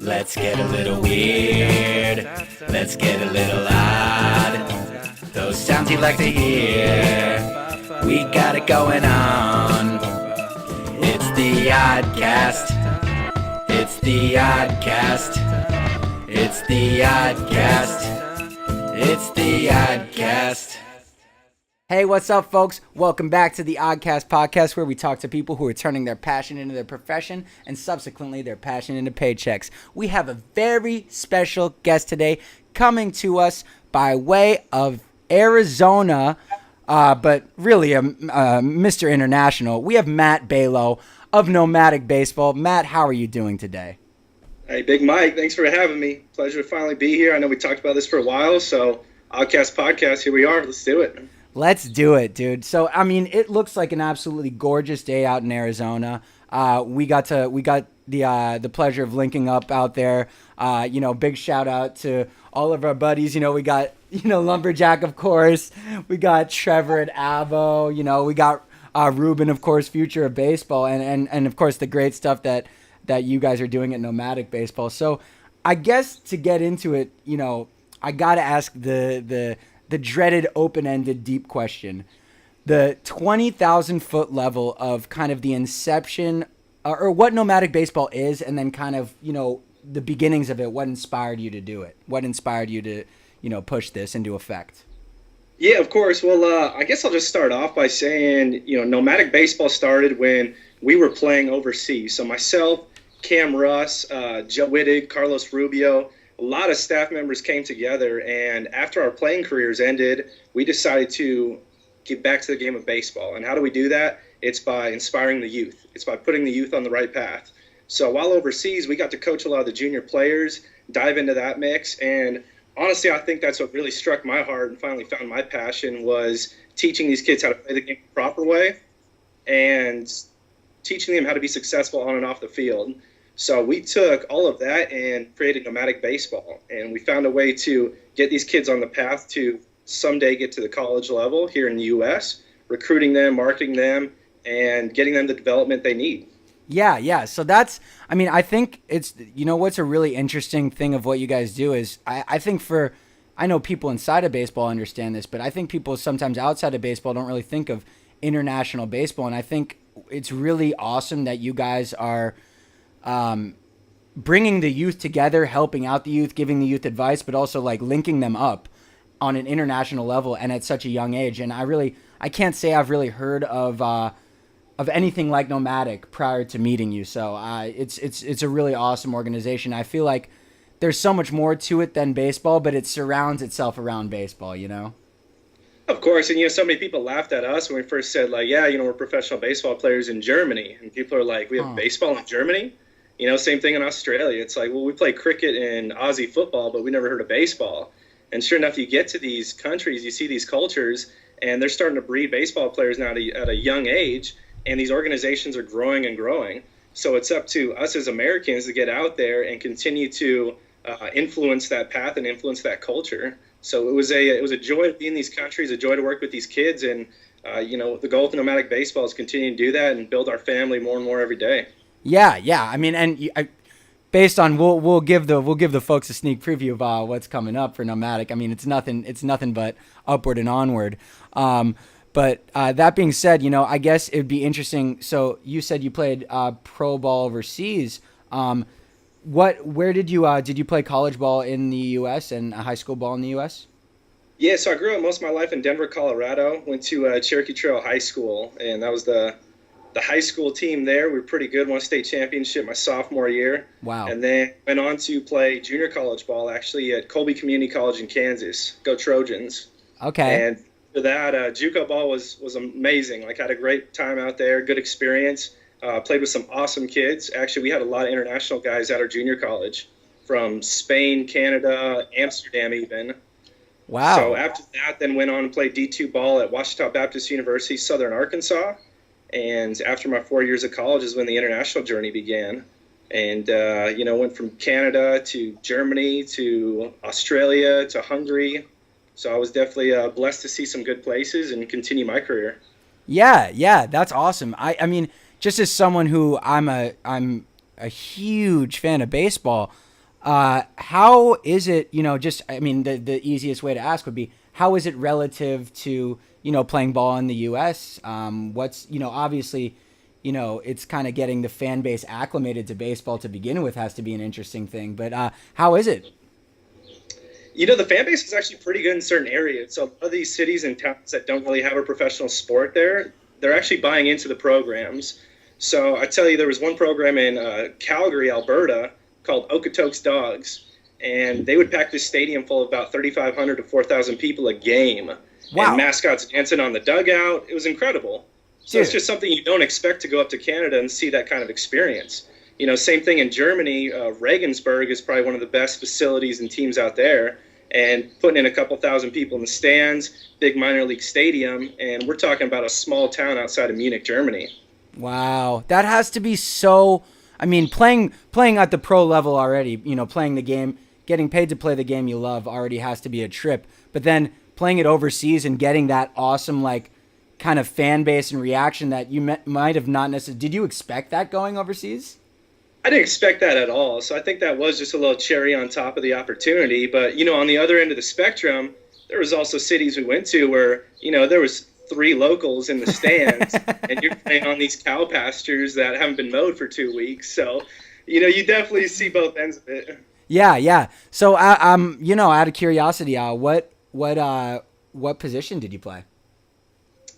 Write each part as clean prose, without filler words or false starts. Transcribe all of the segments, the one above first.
Let's get a little weird. Let's get a little odd. Those sounds you like to hear. We got it going on. It's the Oddcast. It's the Oddcast. It's the Oddcast. It's the Oddcast. Hey, what's up, folks? Welcome back to the ODDCAST podcast, where we talk to people who are turning their passion into their profession and subsequently their passion into paychecks. We have a very special guest today coming to us by way of Arizona, but really Mr. International. We have Matt Balogh of Nomadic Baseball. Matt, how are you doing today? Hey, Big Mike, thanks for having me. Pleasure to finally be here. I know we talked about this for a while, so ODDCAST podcast, here we are. Let's do it. Let's do it, dude. So, I mean, it looks like an absolutely gorgeous day out in Arizona. We got the pleasure of linking up out there. Big shout out to all of our buddies. We got, Lumberjack, of course. We got Trevor at Avo. We got Ruben, of course, future of baseball. And of course, the great stuff that you guys are doing at Nomadic Baseball. So, I guess to get into it, I got to ask the dreaded open-ended deep question. The 20,000-foot level of kind of the inception or what Nomadic Baseball is, and then kind of, the beginnings of it. What inspired you to do it? What inspired you to, push this into effect? Yeah, of course. Well, I guess I'll just start off by saying, Nomadic Baseball started when we were playing overseas. So myself, Cam Russ, Joe Wittig, Carlos Rubio, a lot of staff members came together, and after our playing careers ended, we decided to get back to the game of baseball. And how do we do that? It's by inspiring the youth. It's by putting the youth on the right path. So while overseas, we got to coach a lot of the junior players, dive into that mix, and honestly, I think that's what really struck my heart and finally found my passion, was teaching these kids how to play the game the proper way and teaching them how to be successful on and off the field. So we took all of that and created Nomadic Baseball, and we found a way to get these kids on the path to someday get to the college level here in the U.S., recruiting them, marketing them, and getting them the development they need. Yeah. So I think it's, what's a really interesting thing of what you guys do is I think I know people inside of baseball understand this, but I think people sometimes outside of baseball don't really think of international baseball. And I think it's really awesome that you guys are bringing the youth together, helping out the youth, giving the youth advice, but also like linking them up on an international level and at such a young age. And I can't say I've really heard of anything like Nomadic prior to meeting you. So it's a really awesome organization. I feel like there's so much more to it than baseball, but it surrounds itself around baseball, Of course, and so many people laughed at us when we first said, like, yeah, we're professional baseball players in Germany, and people are like, we have baseball in Germany? Same thing in Australia. It's like, well, we play cricket and Aussie football, but we never heard of baseball. And sure enough, you get to these countries, you see these cultures, and they're starting to breed baseball players now at a young age, and these organizations are growing and growing. So it's up to us as Americans to get out there and continue to influence that path and influence that culture. So it was a joy to be in these countries, a joy to work with these kids, and the goal of Nomadic Baseball is continue to do that and build our family more and more every day. Yeah. I mean, based on we'll give the folks a sneak preview of what's coming up for Nomadic. I mean, it's nothing but upward and onward. But that being said, I guess it would be interesting. So you said you played pro ball overseas. Where did you play college ball in the U.S. and high school ball in the U.S.? Yeah, so I grew up most of my life in Denver, Colorado. Went to Cherokee Trail High School, and that was the high school team there. We were pretty good. Won a state championship my sophomore year. Wow. And then went on to play junior college ball, actually, at Colby Community College in Kansas. Go Trojans. Okay. And for that, JUCO ball was amazing. Like, had a great time out there, good experience. Played with some awesome kids. Actually, we had a lot of international guys at our junior college from Spain, Canada, Amsterdam even. Wow. So after that, then went on and played D2 ball at Ouachita Baptist University, Southern Arkansas. And after my 4 years of college is when the international journey began. And, went from Canada to Germany to Australia to Hungary. So I was definitely blessed to see some good places and continue my career. Yeah, that's awesome. I mean, just as someone who I'm a huge fan of baseball, how is it, the easiest way to ask would be, how is it relative to, playing ball in the U.S.? Obviously, it's kind of getting the fan base acclimated to baseball to begin with has to be an interesting thing. But how is it? The fan base is actually pretty good in certain areas. So a lot of these cities and towns that don't really have a professional sport there, they're actually buying into the programs. So I tell you, there was one program in Calgary, Alberta, called Okotoks Dogs, and they would pack this stadium full of about 3,500 to 4,000 people a game. Wow. And mascots dancing on the dugout. It was incredible. So It's just something you don't expect to go up to Canada and see that kind of experience. Same thing in Germany. Regensburg is probably one of the best facilities and teams out there. And putting in a couple thousand people in the stands, big minor league stadium, and we're talking about a small town outside of Munich, Germany. Wow, that has to be so. I mean, playing at the pro level already, playing the game, getting paid to play the game you love already has to be a trip. But then playing it overseas and getting that awesome, kind of fan base and reaction that you might have not necessarily. Did you expect that going overseas? I didn't expect that at all. So I think that was just a little cherry on top of the opportunity. But, on the other end of the spectrum, there was also cities we went to where, there was 3 locals in the stands and you're playing on these cow pastures that haven't been mowed for 2 weeks. So, you definitely see both ends of it. Yeah. So, out of curiosity, what position did you play?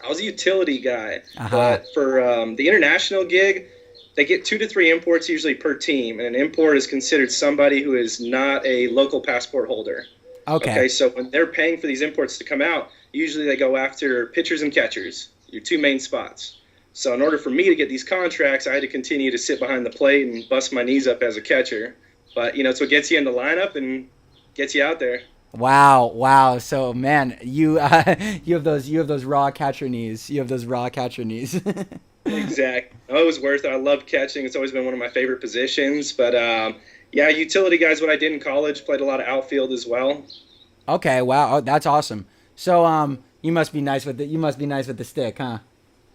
I was a utility guy. But for the international gig, they get 2 to 3 imports usually per team. And an import is considered somebody who is not a local passport holder. Okay, so when they're paying for these imports to come out, usually they go after pitchers and catchers, your 2 main spots. So in order for me to get these contracts, I had to continue to sit behind the plate and bust my knees up as a catcher. But, it's what gets you in the lineup and gets you out there. Wow. So, man, you have those raw catcher knees. Exactly. Oh, it was worth it. I love catching. It's always been one of my favorite positions. But, utility guys, what I did in college, played a lot of outfield as well. Okay, wow. Oh, that's awesome. So, you must be nice with the stick, huh?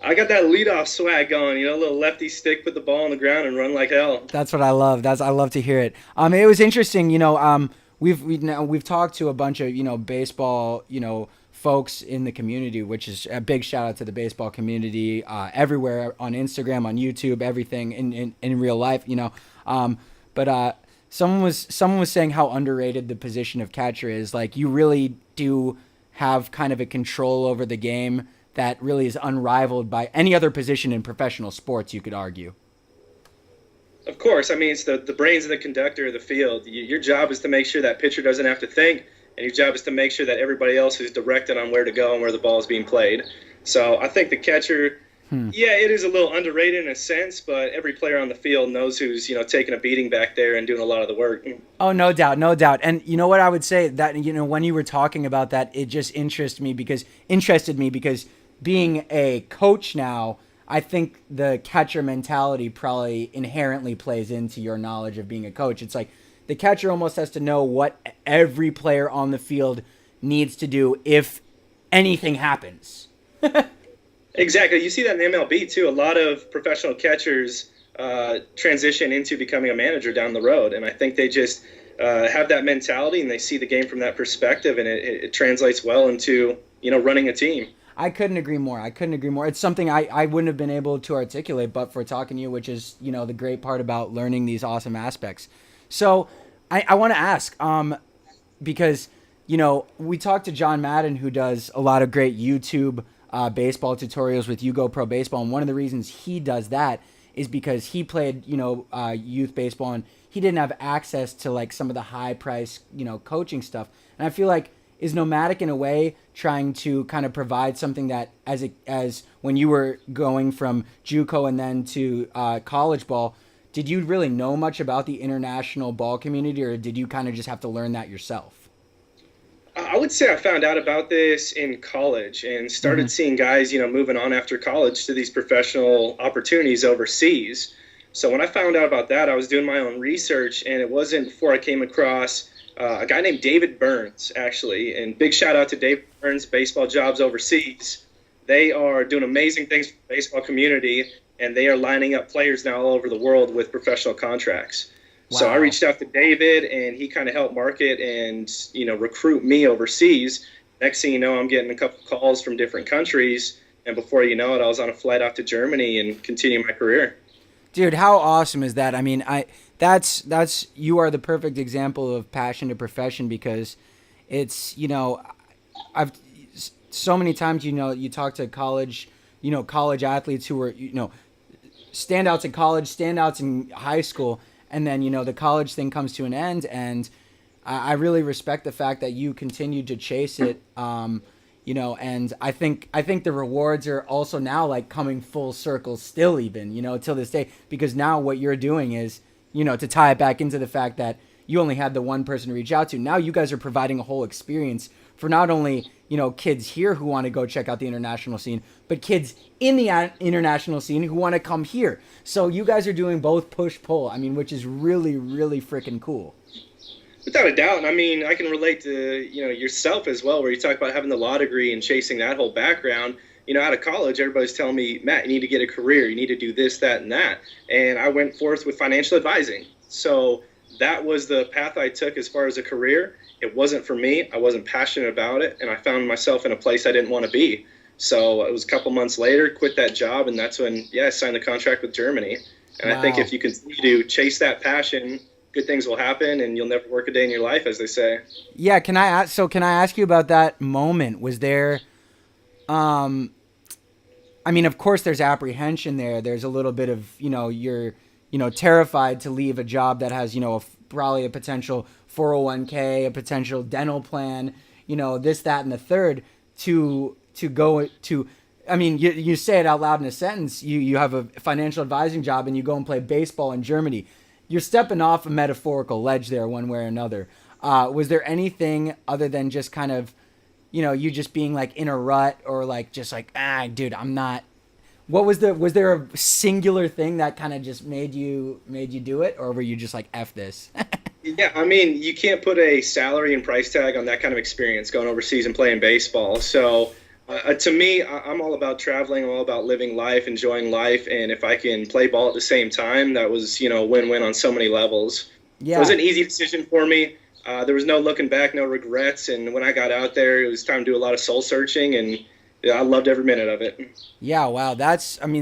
I got that leadoff swag going, a little lefty stick, put the ball on the ground and run like hell. That's what I love. I love to hear it. It was interesting, we've talked to a bunch of, baseball, folks in the community, which is a big shout out to the baseball community, everywhere on Instagram, on YouTube, everything in real life, but someone was saying how underrated the position of catcher is. Like, you really do have kind of a control over the game that really is unrivaled by any other position in professional sports, you could argue. Of course. I mean, it's the brains of the conductor of the field. Your job is to make sure that pitcher doesn't have to think, and your job is to make sure that everybody else is directed on where to go and where the ball is being played. So I think the catcher, it is a little underrated in a sense, but every player on the field knows who's, taking a beating back there and doing a lot of the work. Oh, no doubt. And you know what I would say? That, when you were talking about that, it just interested me because being a coach now, I think the catcher mentality probably inherently plays into your knowledge of being a coach. It's like the catcher almost has to know what every player on the field needs to do if anything happens. Exactly. You see that in the MLB, too. A lot of professional catchers transition into becoming a manager down the road, and I think they just have that mentality and they see the game from that perspective, and it translates well into, running a team. I couldn't agree more. It's something I wouldn't have been able to articulate but for talking to you, which is, the great part about learning these awesome aspects. So I want to ask, because, we talked to John Madden, who does a lot of great YouTube baseball tutorials with You Go Pro Baseball. And one of the reasons he does that is because he played, youth baseball, and he didn't have access to some of the high price, coaching stuff. And I feel like, is Nomadic in a way trying to kind of provide something that as when you were going from JUCO and then to college ball, did you really know much about the international ball community, or did you kind of just have to learn that yourself? I would say I found out about this in college and started seeing guys, moving on after college to these professional opportunities overseas. So when I found out about that, I was doing my own research, and it wasn't before I came across a guy named David Burns, actually. And big shout out to David Burns, Baseball Jobs Overseas. They are doing amazing things for the baseball community. and they are lining up players now all over the world with professional contracts. Wow. So I reached out to David, and he kind of helped market and, recruit me overseas. Next thing you know, I'm getting a couple calls from different countries, and before you know it, I was on a flight out to Germany and continuing my career. Dude, how awesome is that? I mean, that's you are the perfect example of passion to profession, because it's, I've so many times, you talk to college athletes who were, standouts in college, standouts in high school, and then, the college thing comes to an end, and I really respect the fact that you continued to chase it, and I think the rewards are also now like coming full circle still, even, till this day, because now what you're doing is, to tie it back into the fact that you only had the one person to reach out to. Now you guys are providing a whole experience for not only, kids here who want to go check out the international scene, but kids in the international scene who want to come here. So you guys are doing both push-pull, which is really, really freaking cool. Without a doubt. And I mean, I can relate to, yourself as well, where you talk about having the law degree and chasing that whole background. Out of college, everybody's telling me, Matt, you need to get a career. You need to do this, that, and that. And I went forth with financial advising. So that was the path I took as far as a career. It wasn't for me. I wasn't passionate about it. And I found myself in a place I didn't want to be. So it was a couple months later, quit that job. And that's when, I signed the contract with Germany. And Wow. I think if you continue to chase that passion, good things will happen, and you'll never work a day in your life, as they say. Yeah, can I ask you about that moment? Was there, of course there's apprehension there. There's a little bit of, you're, terrified to leave a job that has, probably a potential 401k, a potential dental plan, this, that, and the third, to go to, you say it out loud in a sentence. You have a financial advising job and you go and play baseball in Germany. You're stepping off a metaphorical ledge there one way or another. Was there anything other than just kind of, you just being like in a rut, or like just like, dude, I'm not. Was there a singular thing that kind of just made you do it, or were you just like, F this? Yeah, you can't put a salary and price tag on that kind of experience going overseas and playing baseball. So to me, I'm all about traveling. I'm all about living life, enjoying life. And if I can play ball at the same time, that was, win-win on so many levels. Yeah. It was an easy decision for me. There was no looking back, no regrets. And when I got out there, it was time to do a lot of soul searching. And I loved every minute of it. Yeah, wow.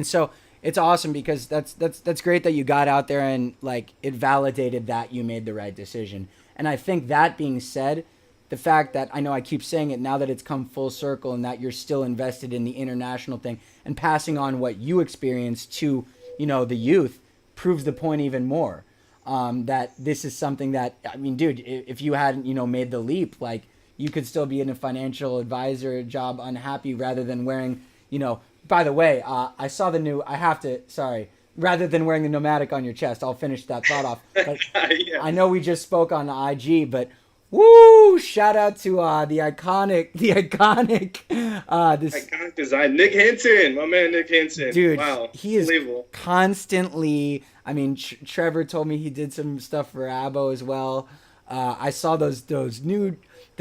So it's awesome, because that's great that you got out there and like it validated that you made the right decision. And I think that being said, the fact that, I know I keep saying it, now that it's come full circle and that you're still invested in the international thing and passing on what you experienced to, the youth, proves the point even more. That this is something that, dude, if you hadn't, made the leap, like you could still be in a financial advisor job unhappy, rather than wearing, by the way, I saw the new, rather than wearing the Nomadic on your chest, I'll finish that thought off. But Yeah. I know we just spoke on IG, but woo! Shout out to the iconic Iconic design. Nick Hinton, my man Nick Hinton. dude. Wow, He is unbelievable. constantly. Trevor told me he did some stuff for Abo as well. I saw the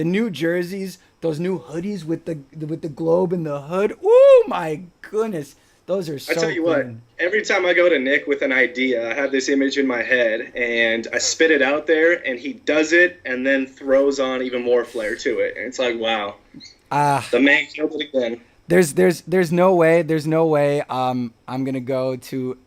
new jerseys, those new hoodies with the globe in the hood. Oh my goodness, those are so. I tell you what, every time I go to Nick with an idea, I have this image in my head, and I spit it out there, and he does it, and then throws on even more flair to it, and it's like, wow, the man killed it again. There's no way I'm gonna go to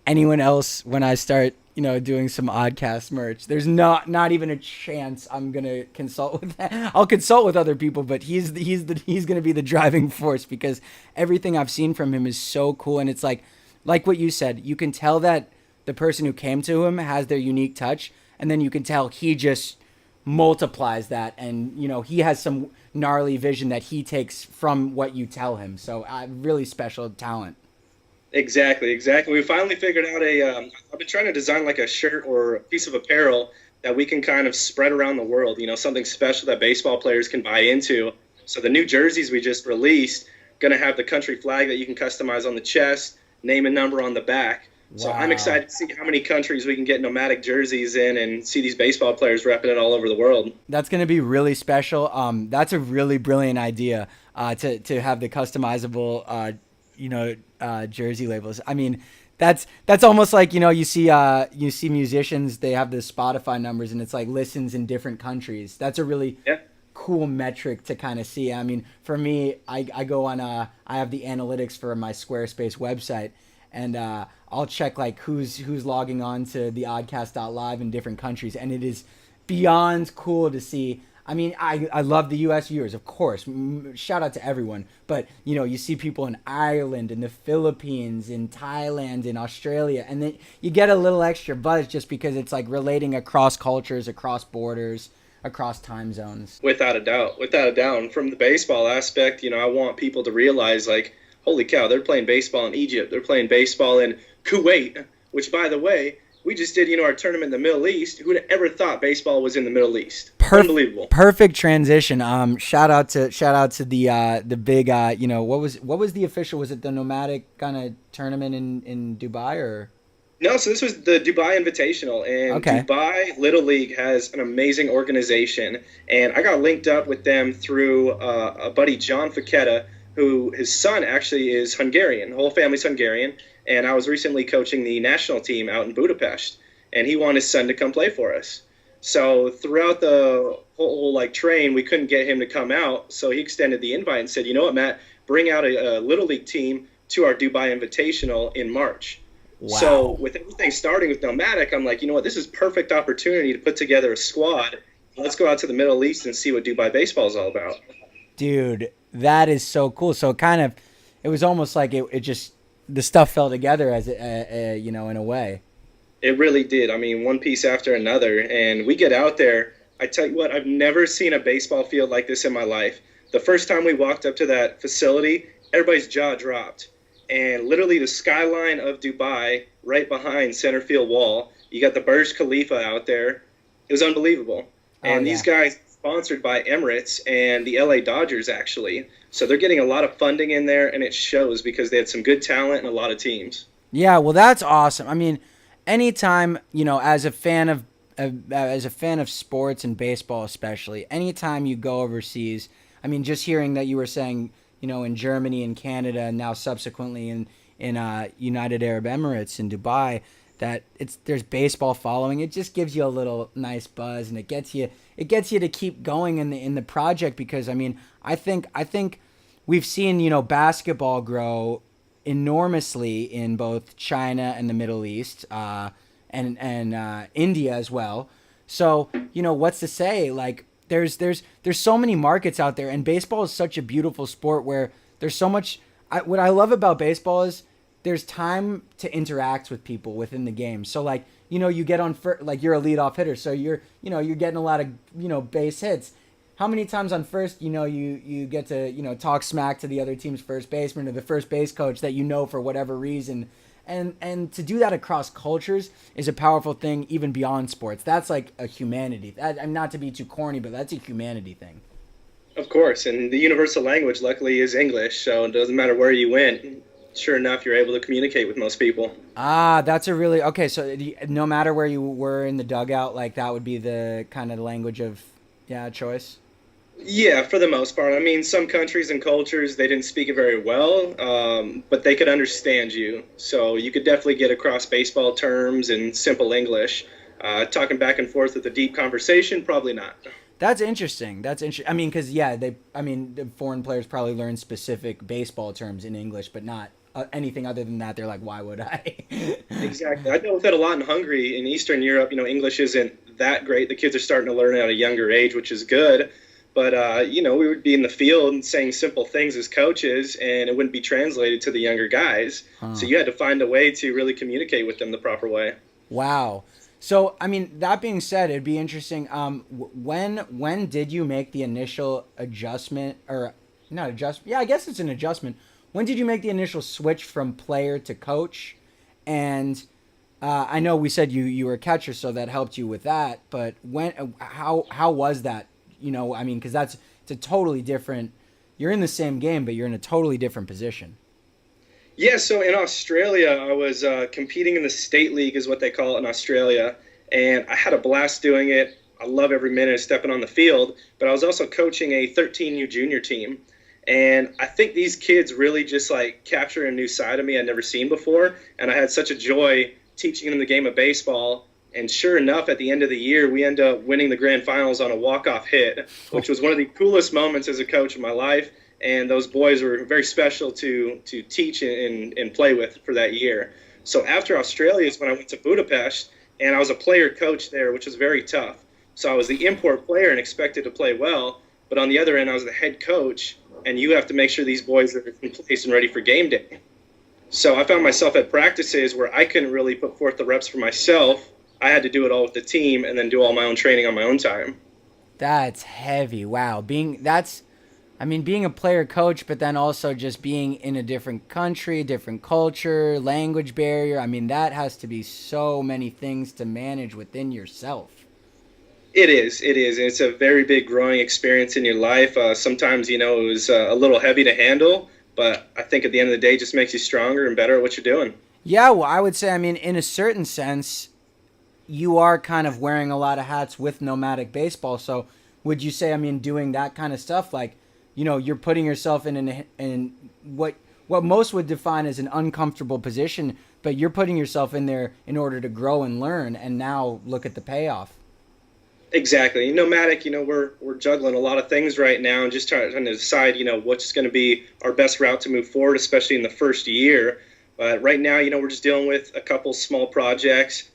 anyone else when I start doing some ODDCAST merch. There's not even a chance I'm gonna consult with that. I'll consult with other people, but he's gonna be the driving force, because everything I've seen from him is so cool. And it's like what you said, you can tell that the person who came to him has their unique touch, and then you can tell he just multiplies that, and he has some gnarly vision that he takes from what you tell him. So really special talent. Exactly. We finally figured out I've been trying to design like a shirt or a piece of apparel that we can kind of spread around the world, something special that baseball players can buy into. So the new jerseys we just released, going to have the country flag that you can customize on the chest, name and number on the back. Wow. So I'm excited to see how many countries we can get Nomadic jerseys in and see these baseball players repping it all over the world. That's going to be really special. That's a really brilliant idea to have the customizable jersey labels. I mean, that's almost like, you see musicians, they have the Spotify numbers and it's like listens in different countries. That's a really cool metric to kind of see. I mean, for me, I go on I have the analytics for my Squarespace website, and I'll check like who's logging on to theoddcast.live in different countries, and it is beyond cool to see. I mean, I love the U.S. viewers, of course. Shout out to everyone. But, you see people in Ireland, in the Philippines, in Thailand, in Australia. And then you get a little extra buzz just because it's like relating across cultures, across borders, across time zones. Without a doubt. And from the baseball aspect, I want people to realize, like, holy cow, they're playing baseball in Egypt. They're playing baseball in Kuwait, which, by the way, we just did, our tournament in the Middle East. Who'd have ever thought baseball was in the Middle East? Unbelievable. Perfect transition. Shout out to the big, what was the official? Was it the Nomadic kind of tournament in Dubai or? No, so this was the Dubai Invitational, and Dubai Little League has an amazing organization, and I got linked up with them through a buddy, John Faketa, who his son actually is Hungarian. The whole family's Hungarian. And I was recently coaching the national team out in Budapest, and he wanted his son to come play for us. So throughout the whole train, we couldn't get him to come out. So he extended the invite and said, "You know what, Matt? Bring out a Little League team to our Dubai Invitational in March." Wow. So with everything starting with Nomadic, I'm like, you know what? This is perfect opportunity to put together a squad. Let's go out to the Middle East and see what Dubai baseball is all about. Dude, that is so cool. So it was almost like it just, the stuff fell together as in a way. It really did. I mean, one piece after another. And we get out there. I tell you what, I've never seen a baseball field like this in my life. The first time we walked up to that facility, everybody's jaw dropped. And literally the skyline of Dubai right behind center field wall. You got the Burj Khalifa out there. It was unbelievable. And these guys sponsored by Emirates and the LA Dodgers, actually. So they're getting a lot of funding in there, and it shows because they had some good talent and a lot of teams. Yeah, well, that's awesome. I mean, anytime, as a fan of sports and baseball especially, anytime you go overseas, I mean, just hearing that you were saying, in Germany and Canada, and now subsequently in United Arab Emirates in Dubai, that there's baseball following. It just gives you a little nice buzz, and it gets you to keep going in the project, because I mean, I think we've seen basketball grow enormously in both China and the Middle East, and India as well. So what's to say, like, there's so many markets out there, and baseball is such a beautiful sport where there's so much. What I love about baseball is there's time to interact with people within the game. So like, you get on like you're a leadoff hitter, so you're getting a lot of base hits. How many times on first, you get to talk smack to the other team's first baseman or the first base coach that for whatever reason. And to do that across cultures is a powerful thing, even beyond sports. That's like a humanity. I'm not to be too corny, but that's a humanity thing. Of course, and the universal language, luckily, is English, so it doesn't matter where you went. Sure enough, you're able to communicate with most people. That's a really... Okay, so no matter where you were in the dugout, like, that would be the kind of language of, choice? Yeah, for the most part. I mean, some countries and cultures, they didn't speak it very well, but they could understand you. So you could definitely get across baseball terms in simple English. Talking back and forth with a deep conversation, probably not. That's interesting. I mean, because, the foreign players probably learn specific baseball terms in English, but not anything other than that. They're like, why would I? Exactly. I dealt with that a lot in Hungary. In Eastern Europe, English isn't that great. The kids are starting to learn at a younger age, which is good. But, we would be in the field and saying simple things as coaches, and it wouldn't be translated to the younger guys. So you had to find a way to really communicate with them the proper way. Wow. So, I mean, that being said, it'd be interesting. When did you make the initial adjustment, or not adjustment? Yeah, I guess it's an adjustment. When did you make the initial switch from player to coach? And I know we said you were a catcher, so that helped you with that. But how was that? Because it's a totally different. You're in the same game, but you're in a totally different position. Yeah, so in Australia, I was competing in the state league, is what they call it in Australia, and I had a blast doing it. I love every minute of stepping on the field, but I was also coaching a 13U junior team, And I think these kids really just like capture a new side of me I'd never seen before. And I had such a joy teaching them the game of baseball. And sure enough, at the end of the year, we end up winning the grand finals on a walk-off hit, which was one of the coolest moments as a coach in my life. And those boys were very special to teach and play with for that year. So after Australia is when I went to Budapest, and I was a player coach there, which was very tough. So I was the import player and expected to play well. But on the other end, I was the head coach, and you have to make sure these boys are in place and ready for game day. So I found myself at practices where I couldn't really put forth the reps for myself. I had to do it all with the team and then do all my own training on my own time. That's heavy. Wow. Being a player coach, but then also just being in a different country, different culture, language barrier. I mean, that has to be so many things to manage within yourself. It is. It's a very big growing experience in your life. Sometimes, it was a little heavy to handle, but I think at the end of the day, it just makes you stronger and better at what you're doing. Yeah, well, I would say, in a certain sense, you are kind of wearing a lot of hats with Nomadic Baseball. So would you say, doing that kind of stuff, like, you're putting yourself in what most would define as an uncomfortable position, but you're putting yourself in there in order to grow and learn, and now look at the payoff. Exactly. Nomadic, we're juggling a lot of things right now and just trying to decide, what's going to be our best route to move forward, especially in the first year. But right now, we're just dealing with a couple small projects,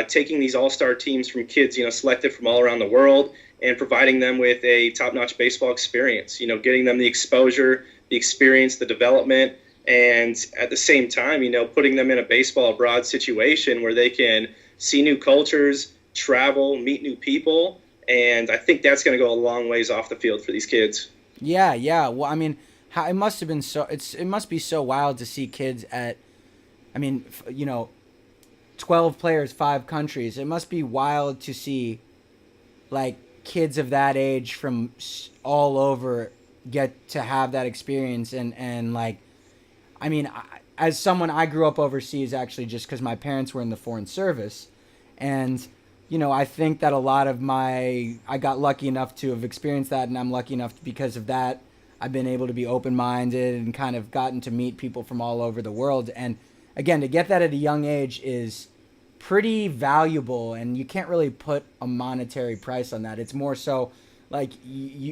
taking these all-star teams from kids, selected from all around the world, and providing them with a top-notch baseball experience, getting them the exposure, the experience, the development, and at the same time, putting them in a baseball abroad situation where they can see new cultures, travel, meet new people, and I think that's going to go a long ways off the field for these kids. Yeah. Well, it must have been it must be so wild to see kids at, 12 players, 5 countries. It must be wild to see, like, kids of that age from all over get to have that experience. And like, as someone, I grew up overseas actually just because my parents were in the foreign service. And, I think that a lot of I got lucky enough to have experienced that, and I'm lucky enough because of that. I've been able to be open-minded and kind of gotten to meet people from all over the world. And again, to get that at a young age is pretty valuable, and you can't really put a monetary price on that. It's more so like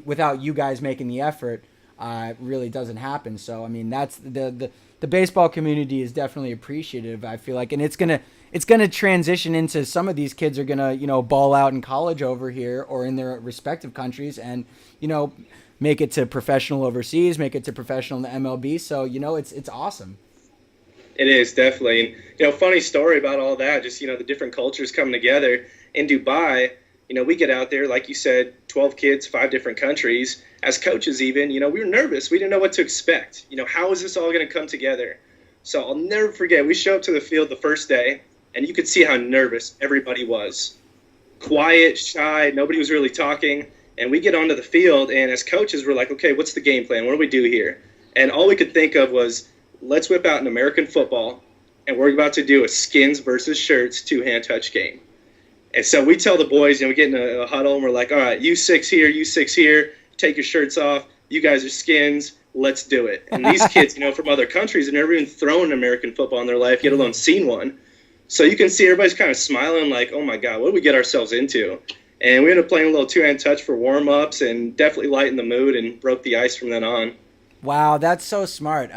without you guys making the effort, it really doesn't happen. So, that's the baseball community is definitely appreciative, I feel like, and it's gonna transition into some of these kids are gonna, ball out in college over here or in their respective countries and, make it to professional overseas, make it to professional in the MLB. So, it's awesome. It is, definitely. And, funny story about all that, just, the different cultures coming together. In Dubai, we get out there, like you said, 12 kids, 5 different countries. As coaches even, we were nervous. We didn't know what to expect. How is this all going to come together? So I'll never forget, we show up to the field the first day, and you could see how nervous everybody was. Quiet, shy, nobody was really talking. And we get onto the field, and as coaches, we're like, okay, what's the game plan? What do we do here? And all we could think of was, let's whip out an American football, and we're about to do a skins versus shirts 2-hand touch game. And so we tell the boys, we get in a huddle, and we're like, all right, you 6 here, you 6 here, take your shirts off. You guys are skins. Let's do it. And these kids, from other countries have never even thrown an American football in their life, let alone seen one. So you can see everybody's kind of smiling like, oh, my God, what did we get ourselves into? And we ended up playing a little 2-hand touch for warm-ups and definitely lightened the mood and broke the ice from then on. Wow, that's so smart.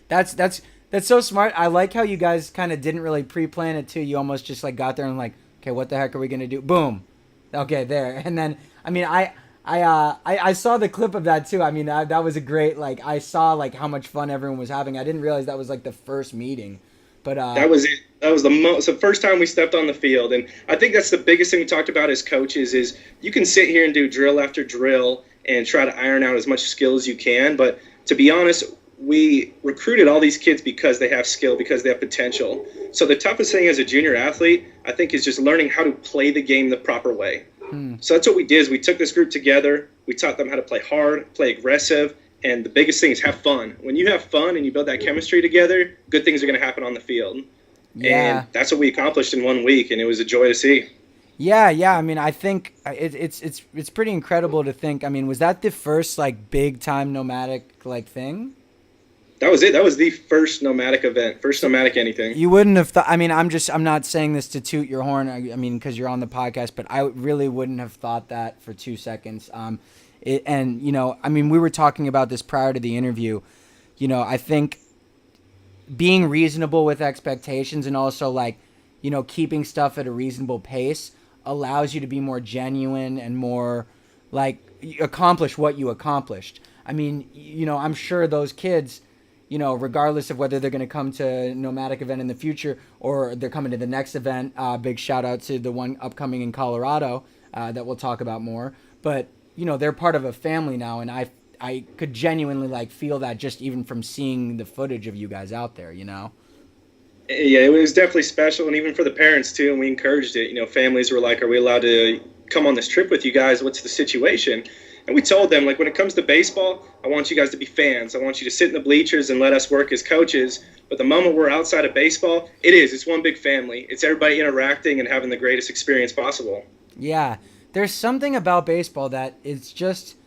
That's so smart. I like how you guys kind of didn't really pre-plan it too. You almost just like got there and like, okay, what the heck are we gonna do? Boom, okay, there. And then I saw the clip of that too. That was a great, like, I saw like how much fun everyone was having. I didn't realize that was like the first meeting, but that was it. That was the first time we stepped on the field, and I think that's the biggest thing we talked about as coaches is you can sit here and do drill after drill and try to iron out as much skill as you can, but to be honest, we recruited all these kids because they have skill, because they have potential. So the toughest thing as a junior athlete, I think, is just learning how to play the game the proper way. So that's what we did is we took this group together. We taught them how to play hard, play aggressive, and the biggest thing is have fun. When you have fun and you build that chemistry together, good things are going to happen on the field. Yeah. And that's what we accomplished in 1 week, and it was a joy to see. Yeah. I mean, I think it's pretty incredible to think. I mean, was that the first like big time nomadic like thing? That was it. That was the first nomadic event, first nomadic anything. You wouldn't have thought. I mean, I'm not saying this to toot your horn. I mean, because you're on the podcast, but I really wouldn't have thought that for 2 seconds. And you know, I mean, we were talking about this prior to the interview. You know, I think being reasonable with expectations and also like, you know, keeping stuff at a reasonable pace allows you to be more genuine and more like accomplish what you accomplished. I mean, you know, I'm sure those kids, you know, regardless of whether they're going to come to a nomadic event in the future or they're coming to the next event, big shout out to the one upcoming in Colorado that we'll talk about more. But, you know, they're part of a family now, and I could genuinely like feel that just even from seeing the footage of you guys out there, you know? Yeah, it was definitely special, and even for the parents too, and we encouraged it. You know, families were like, are we allowed to come on this trip with you guys? What's the situation? And we told them, like, when it comes to baseball, I want you guys to be fans. I want you to sit in the bleachers and let us work as coaches. But the moment we're outside of baseball, it's one big family. It's everybody interacting and having the greatest experience possible. Yeah, there's something about baseball that it's just,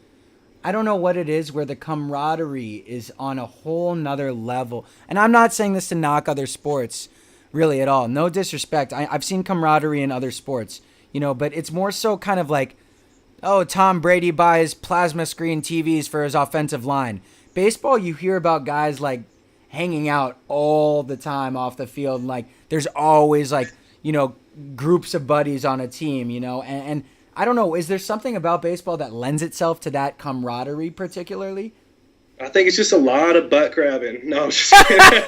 I don't know what it is, where the camaraderie is on a whole nother level. And I'm not saying this to knock other sports really at all. No disrespect. I've seen camaraderie in other sports, you know, but it's more so kind of like, oh, Tom Brady buys plasma screen TVs for his offensive line. Baseball, you hear about guys like hanging out all the time off the field. Like there's always like, you know, groups of buddies on a team, you know, and I don't know, is there something about baseball that lends itself to that camaraderie particularly? I think it's just a lot of butt grabbing. No, I'm just kidding.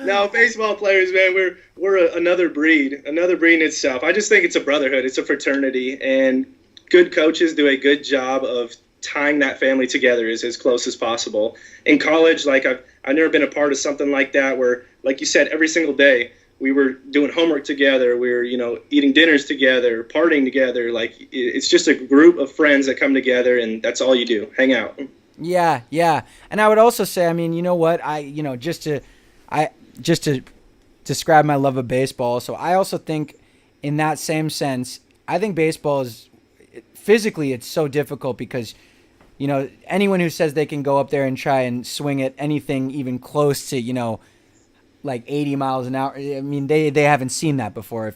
No, baseball players, man, we're another breed in itself. I just think it's a brotherhood, it's a fraternity, and good coaches do a good job of tying that family together as close as possible. In college, like I've never been a part of something like that where, like you said, every single day we were doing homework together, we were, you know, eating dinners together, partying together. Like it's just a group of friends that come together, and that's all you do, hang out. Yeah. And I would also say, I mean, you know what, just to describe my love of baseball. So I also think in that same sense, I think baseball is physically, it's so difficult because, you know, anyone who says they can go up there and try and swing at anything even close to, you know, like 80 miles an hour, I mean, they haven't seen that before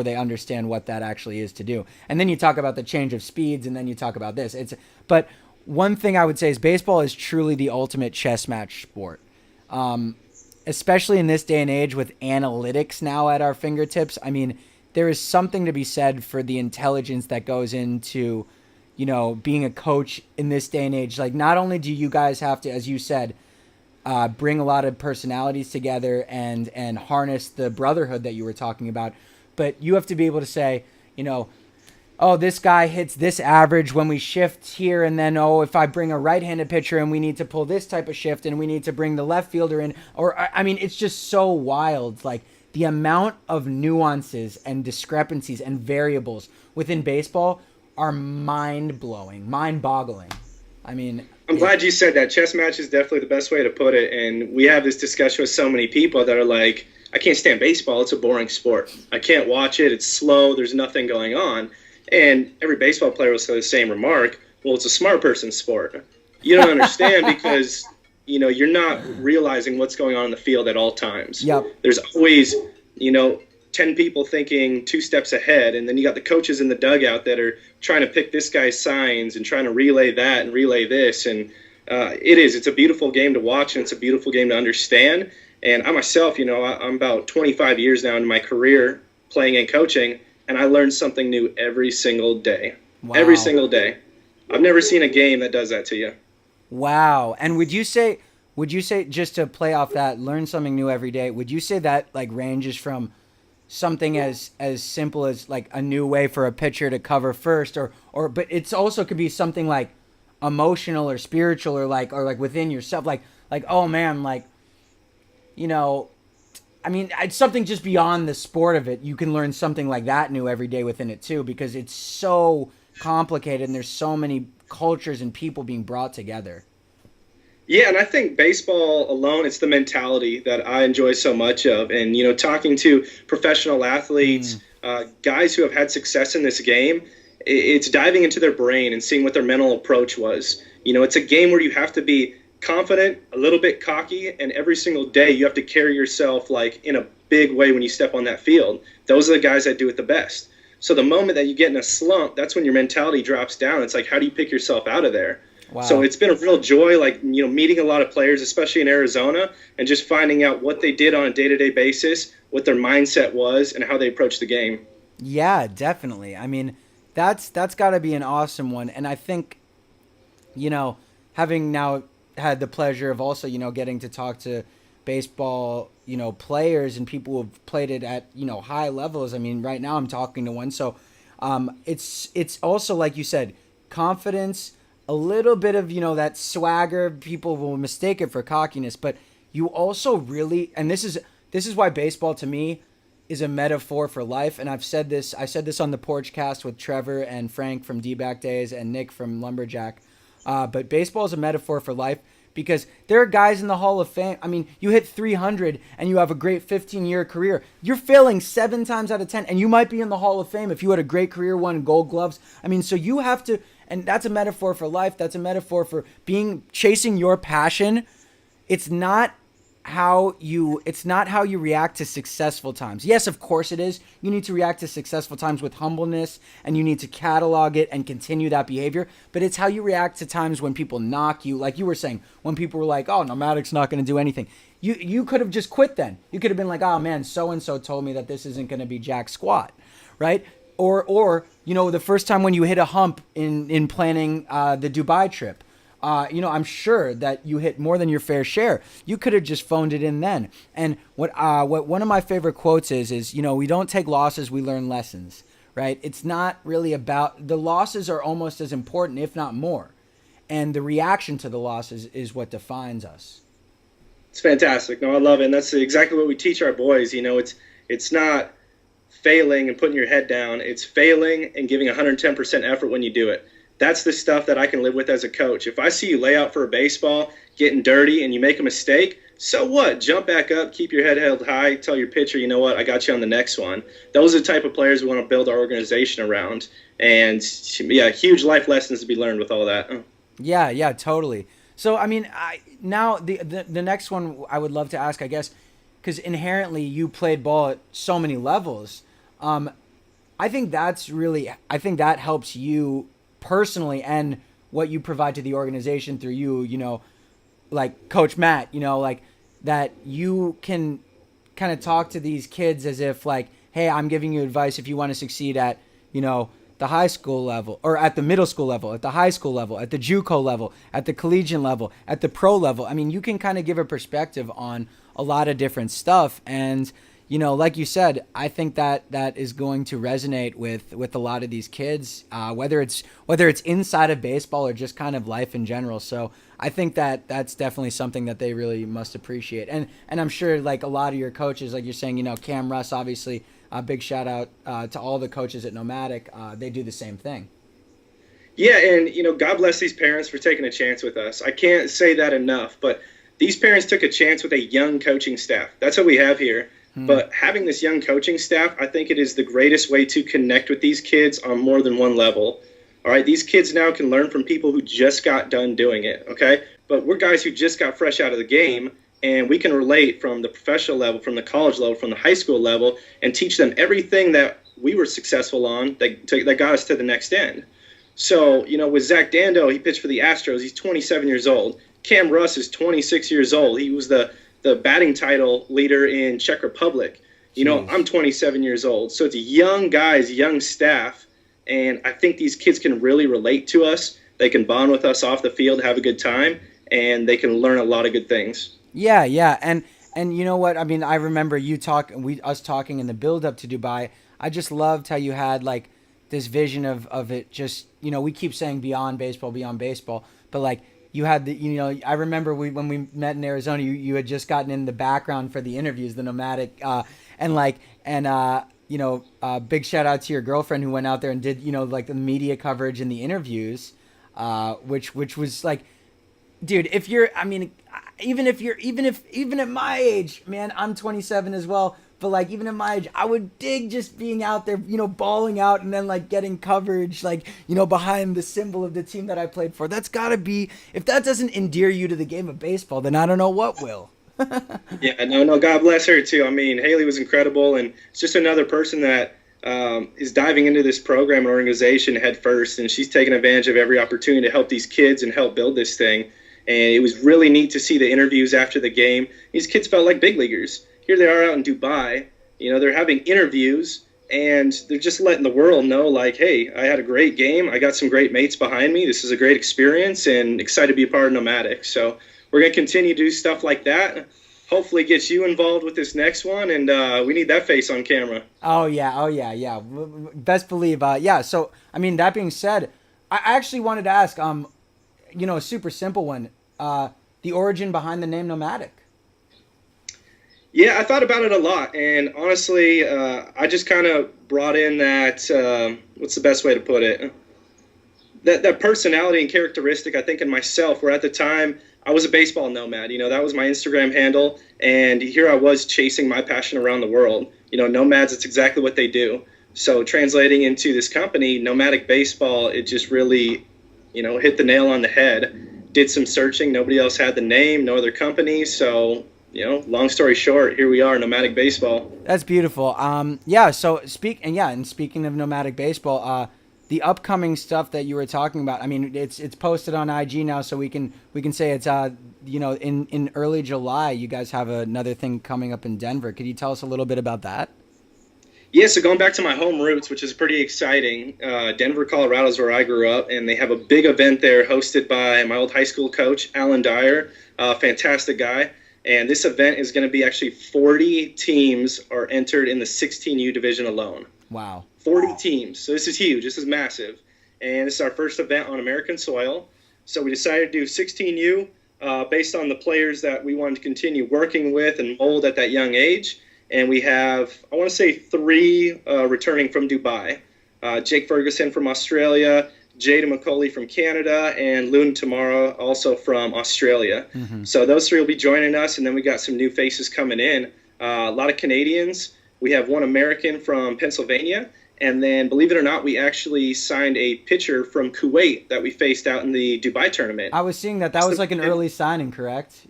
they understand what that actually is to do. And then you talk about the change of speeds, and then you talk about this. But one thing I would say is baseball is truly the ultimate chess match sport. Especially in this day and age with analytics now at our fingertips. I mean, there is something to be said for the intelligence that goes into, you know, being a coach in this day and age. Like, not only do you guys have to, as you said, bring a lot of personalities together and harness the brotherhood that you were talking about, but you have to be able to say, you know, oh, this guy hits this average when we shift here, and then, oh, if I bring a right-handed pitcher and we need to pull this type of shift and we need to bring the left fielder in, or, I mean, it's just so wild. Like, the amount of nuances and discrepancies and variables within baseball are mind-blowing, mind-boggling. I mean, I'm glad you said that. Chess match is definitely the best way to put it, and we have this discussion with so many people that are like, I can't stand baseball, it's a boring sport. I can't watch it, it's slow, there's nothing going on. And every baseball player will say the same remark, well, it's a smart person's sport. You don't understand because, you know, you're not realizing what's going on in the field at all times. Yep. There's always, you know, 10 people thinking 2 steps ahead, and then you got the coaches in the dugout that are trying to pick this guy's signs and trying to relay that and relay this. And it's a beautiful game to watch, and it's a beautiful game to understand. And I myself, you know, I'm about 25 years now into my career playing and coaching, and I learn something new every single day. Wow. Every single day. I've never seen a game that does that to you. Wow. And would you say, just to play off that, learn something new every day, would you say that like ranges from something as simple as like a new way for a pitcher to cover first, or but it's also could be something like emotional or spiritual or like within yourself, like oh man, like, you know, I mean, it's something just beyond the sport of it. You can learn something like that new every day within it too, because it's so complicated and there's so many cultures and people being brought together. Yeah, and I think baseball alone, it's the mentality that I enjoy so much of. And, you know, talking to professional athletes, guys who have had success in this game, it's diving into their brain and seeing what their mental approach was. It's a game where you have to be confident, a little bit cocky, and every single day you have to carry yourself like in a big way when you step on that field. Those are the guys that do it the best. So the moment that you get in a slump, that's when your mentality drops down. It's like, how do you pick yourself out of there? Wow. So it's been a real joy, meeting a lot of players, especially in Arizona, and just finding out what they did on a day-to-day basis, what their mindset was, and how they approached the game. Yeah, definitely. I mean, that's got to be an awesome one. And I think, having now had the pleasure of also, getting to talk to baseball, players and people who have played it at, high levels. I mean, right now I'm talking to one. So it's also, like you said, confidence, a little bit of, that swagger. People will mistake it for cockiness, but you also really, and this is why baseball to me is a metaphor for life. And I said this on the Sportscast with Trevor and Frank from D-Back Days and Nick from Lumberjack. But baseball is a metaphor for life because there are guys in the Hall of Fame. I mean, you hit 300 and you have a great 15-year career. You're failing 7 times out of 10, and you might be in the Hall of Fame if you had a great career, won Gold Gloves. I mean, so you have to, and that's a metaphor for life. That's a metaphor for chasing your passion. It's not how you react to successful times. Yes, of course it is. You need to react to successful times with humbleness, and you need to catalog it and continue that behavior. But it's how you react to times when people knock you, like you were saying, when people were like, "Oh, Nomadic's not going to do anything." You could have just quit then. You could have been like, "Oh man, so and so told me that this isn't going to be jack squat," right? Or the first time when you hit a hump in planning the Dubai trip. I'm sure that you hit more than your fair share. You could have just phoned it in then. And what one of my favorite quotes is, we don't take losses, we learn lessons, right? It's not really about, the losses are almost as important, if not more. And the reaction to the losses is what defines us. It's fantastic. No, I love it. And that's exactly what we teach our boys. It's not failing and putting your head down. It's failing and giving 110% effort when you do it. That's the stuff that I can live with as a coach. If I see you lay out for a baseball, getting dirty, and you make a mistake, so what? Jump back up, keep your head held high, tell your pitcher, you know what, I got you on the next one. Those are the type of players we want to build our organization around. And, yeah, huge life lessons to be learned with all that. Yeah, totally. So, I mean, now the next one I would love to ask, I guess, because inherently you played ball at so many levels. I think that helps you personally and what you provide to the organization through you, like Coach Matt, like that you can kind of talk to these kids as if like, hey, I'm giving you advice if you want to succeed at, the high school level or at the middle school level, at the high school level, at the JUCO level, at the collegiate level, at the pro level. I mean, you can kind of give a perspective on a lot of different stuff. And like you said, I think that is going to resonate with a lot of these kids, whether it's inside of baseball or just kind of life in general. So I think that's definitely something that they really must appreciate. And I'm sure like a lot of your coaches, like you're saying, Cam Russ, obviously, a big shout out to all the coaches at Nomadic. They do the same thing. Yeah, and God bless these parents for taking a chance with us. I can't say that enough, but these parents took a chance with a young coaching staff. That's what we have here. But having this young coaching staff, I think it is the greatest way to connect with these kids on more than one level. All right, these kids now can learn from people who just got done doing it, okay? But we're guys who just got fresh out of the game, and we can relate from the professional level, from the college level, from the high school level, and teach them everything that we were successful on that got us to the next end. So, with Zach Dando, he pitched for the Astros. He's 27 years old. Cam Russ is 26 years old. He was the batting title leader in Czech Republic. I'm 27 years old. So it's young guys, young staff, and I think these kids can really relate to us. They can bond with us off the field, have a good time, and they can learn a lot of good things. Yeah. And you know what? I mean, I remember us talking in the build up to Dubai. I just loved how you had like this vision of it just, we keep saying beyond baseball, but like you had I remember when we met in Arizona, you had just gotten in the background for the interviews, the Nomadic, big shout out to your girlfriend who went out there and did, like the media coverage and the interviews, which was like, dude, even at my age, man, I'm 27 as well, But like even at my age, I would dig just being out there, balling out and then like getting coverage, like, behind the symbol of the team that I played for. That's gotta be, if that doesn't endear you to the game of baseball, then I don't know what will. Yeah, no, God bless her too. I mean, Haley was incredible, and it's just another person that is diving into this program and organization head first, and she's taking advantage of every opportunity to help these kids and help build this thing. And it was really neat to see the interviews after the game. These kids felt like big leaguers. Here they are out in Dubai. They're having interviews, and they're just letting the world know, like, hey, I had a great game. I got some great mates behind me. This is a great experience, and excited to be a part of Nomadic. So we're going to continue to do stuff like that. Hopefully get you involved with this next one, and we need that face on camera. Oh, yeah. Best believe. So, I mean, that being said, I actually wanted to ask, a super simple one, the origin behind the name Nomadic. Yeah, I thought about it a lot, and honestly, I just kind of brought in that, what's the best way to put it? That personality and characteristic, I think, in myself, where at the time I was a baseball nomad. That was my Instagram handle, and here I was chasing my passion around the world. Nomads, it's exactly what they do. So translating into this company, Nomadic Baseball, it just really, hit the nail on the head. Did some searching. Nobody else had the name, no other company. So, long story short, here we are, Nomadic Baseball. That's beautiful. So speaking of Nomadic Baseball, the upcoming stuff that you were talking about, I mean, it's posted on IG now, so we can say it's in early July you guys have another thing coming up in Denver. Could you tell us a little bit about that? Yeah, so going back to my home roots, which is pretty exciting, Denver, Colorado is where I grew up, and they have a big event there hosted by my old high school coach, Alan Dyer, fantastic guy. And this event is going to be actually 40 teams are entered in the 16U division alone. Wow. 40 teams. So this is huge. This is massive. And this is our first event on American soil. So we decided to do 16U based on the players that we wanted to continue working with and mold at that young age. And we have, I want to say, 3 returning from Dubai. Jake Ferguson from Australia, Jaden McCauley from Canada, and Loon Tamara also from Australia. Mm-hmm. So those 3 will be joining us, and then we got some new faces coming in. A lot of Canadians. We have 1 American from Pennsylvania, and then, believe it or not, we actually signed a pitcher from Kuwait that we faced out in the Dubai tournament. I was seeing that. That was like an early signing, correct?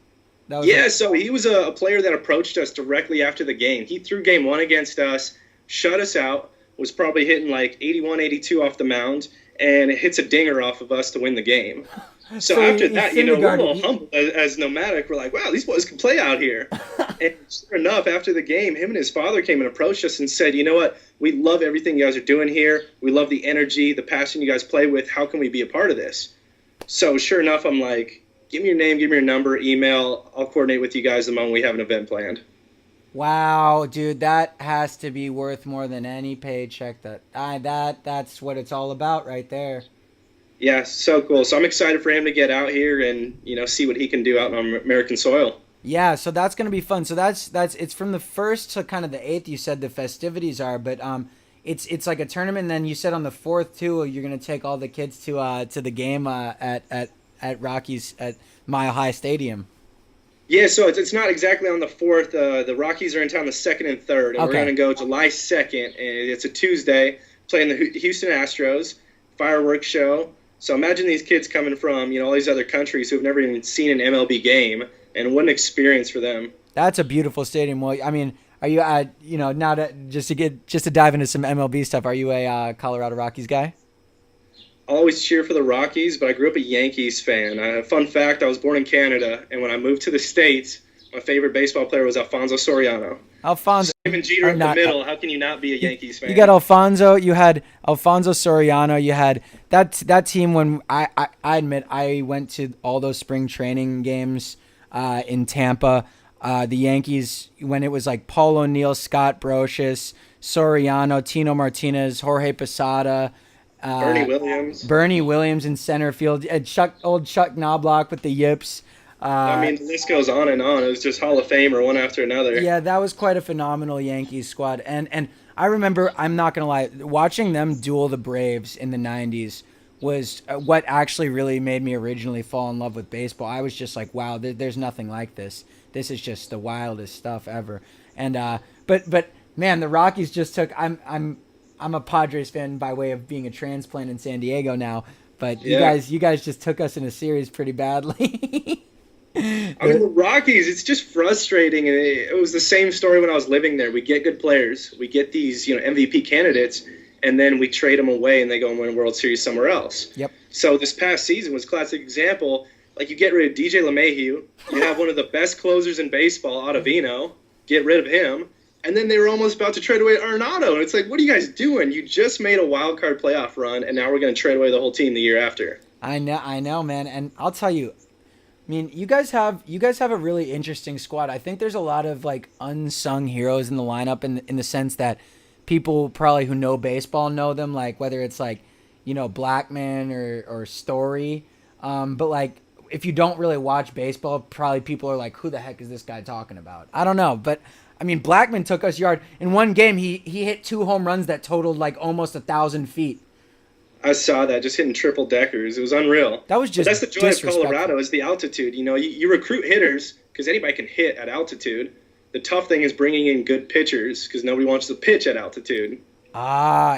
So he was a player that approached us directly after the game. He threw game 1 against us, shut us out, was probably hitting like 81, 82 off the mound, and it hits a dinger off of us to win the game. So after that, we're a little humble as Nomadic. We're like, wow, these boys can play out here. And sure enough, after the game, him and his father came and approached us and said, you know what, we love everything you guys are doing here. We love the energy, the passion you guys play with. How can we be a part of this? So sure enough, I'm like, give me your name, give me your number, email. I'll coordinate with you guys the moment we have an event planned. Wow, dude, that has to be worth more than any paycheck. That's what it's all about right there. Yeah, so cool. So I'm excited for him to get out here and, see what he can do out on American soil. Yeah, so that's going to be fun. So that's it's from the 1st to kind of the 8th, you said the festivities are, but it's like a tournament, and then you said on the 4th too, you're going to take all the kids to the game at Rockies at Mile High Stadium. Yeah, so it's not exactly on the 4th. The Rockies are in town the 2nd and 3rd, and we're going to go July 2nd, and it's a Tuesday, playing the Houston Astros, fireworks show. So imagine these kids coming from, all these other countries who have never even seen an MLB game, and what an experience for them. That's a beautiful stadium. Well, I mean, are you, now just to dive into some MLB stuff, are you a Colorado Rockies guy? I always cheer for the Rockies, but I grew up a Yankees fan. Fun fact, I was born in Canada, and when I moved to the States, my favorite baseball player was Alfonso Soriano. Simon Jeter in the middle. How can you not be a Yankees fan? You got Alfonso. You had Alfonso Soriano. You had that team. When I admit I went to all those spring training games in Tampa. The Yankees, when it was like Paul O'Neill, Scott Brocious, Soriano, Tino Martinez, Jorge Posada, Bernie Williams in center field, old Chuck Knobloch with the yips. The list goes on and on. It was just Hall of Famer one after another. Yeah, that was quite a phenomenal Yankees squad. And I remember, I'm not going to lie, watching them duel the Braves in the 90s was what actually really made me originally fall in love with baseball. I was just like, wow, there's nothing like this. This is just the wildest stuff ever. And But man, the Rockies just took. I'm a Padres fan by way of being a transplant in San Diego now. But you guys just took us in a series pretty badly. I mean, the Rockies, it's just frustrating. And it was the same story when I was living there. We get good players. We get these, MVP candidates, and then we trade them away, and they go and win a World Series somewhere else. Yep. So this past season was a classic example. Like, you get rid of DJ LeMahieu. You have one of the best closers in baseball, Ottavino. Get rid of him. And then they were almost about to trade away Arenado. And it's like, what are you guys doing? You just made a wild card playoff run, and now we're going to trade away the whole team the year after. I know, man. And I'll tell you, I mean, you guys have a really interesting squad. I think there's a lot of like unsung heroes in the lineup in the sense that people probably who know baseball know them, like whether it's like, Blackman or Story. But like if you don't really watch baseball, probably people are like, who the heck is this guy talking about? I don't know, but I mean, Blackman took us yard in one game. He hit 2 home runs that totaled like almost 1,000 feet. I saw that, just hitting triple deckers. It was unreal. That was just but that's the joy of Colorado is the altitude. You recruit hitters because anybody can hit at altitude. The tough thing is bringing in good pitchers because nobody wants to pitch at altitude.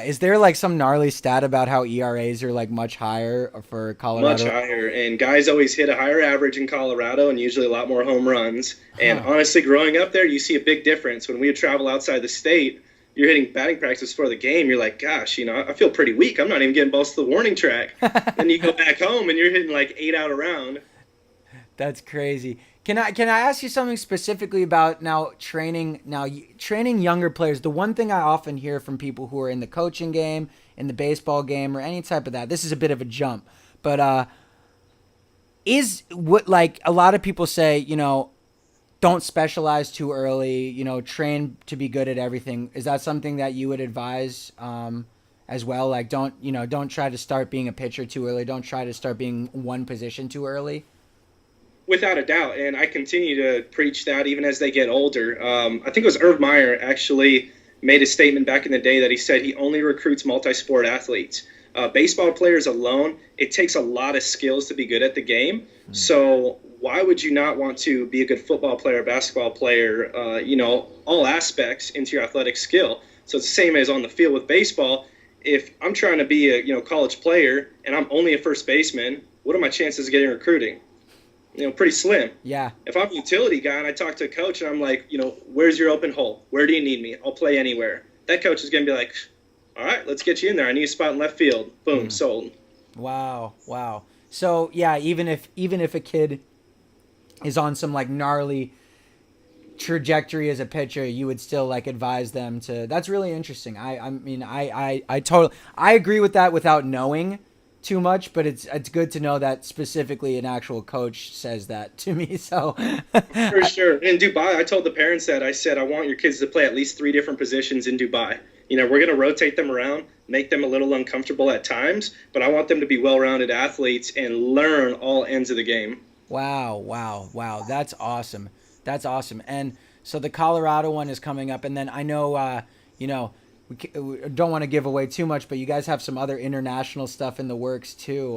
Is there like some gnarly stat about how ERAs are like much higher for Colorado? Much higher, and guys always hit a higher average in Colorado and usually a lot more home runs. And honestly, growing up there, you see a big difference. When we would travel outside the state, you're hitting batting practice for the game. You're like, gosh, I feel pretty weak. I'm not even getting balls to the warning track. Then you go back home and you're hitting like 8 out around. That's crazy. Can I ask you something specifically about training younger players? The one thing I often hear from people who are in the coaching game, in the baseball game, or any type of that. This is a bit of a jump, but is what like a lot of people say, don't specialize too early, train to be good at everything. Is that something that you would advise as well? Like don't try to start being a pitcher too early. Don't try to start being one position too early. Without a doubt, and I continue to preach that even as they get older. I think it was Irv Meyer actually made a statement back in the day that he said he only recruits multi-sport athletes. Baseball players alone, it takes a lot of skills to be good at the game. So why would you not want to be a good football player, basketball player, all aspects into your athletic skill? So it's the same as on the field with baseball. If I'm trying to be a college player and I'm only a first baseman, what are my chances of getting recruiting? Pretty slim. Yeah. If I'm a utility guy and I talk to a coach and I'm like, where's your open hole? Where do you need me? I'll play anywhere. That coach is going to be like, all right, let's get you in there. I need a spot in left field. Boom, sold. Wow. So yeah, even if a kid is on some like gnarly trajectory as a pitcher, you would still like advise them to. That's really interesting. I totally agree with that without knowing too much, but it's good to know that specifically an actual coach says that to me. So for sure. In Dubai, I told the parents that I said I want your kids to play at least 3 different positions in Dubai. We're going to rotate them around, make them a little uncomfortable at times, but I want them to be well-rounded athletes and learn all ends of the game. Wow. That's awesome. And so the Colorado one is coming up, and then I know we don't want to give away too much, but you guys have some other international stuff in the works too.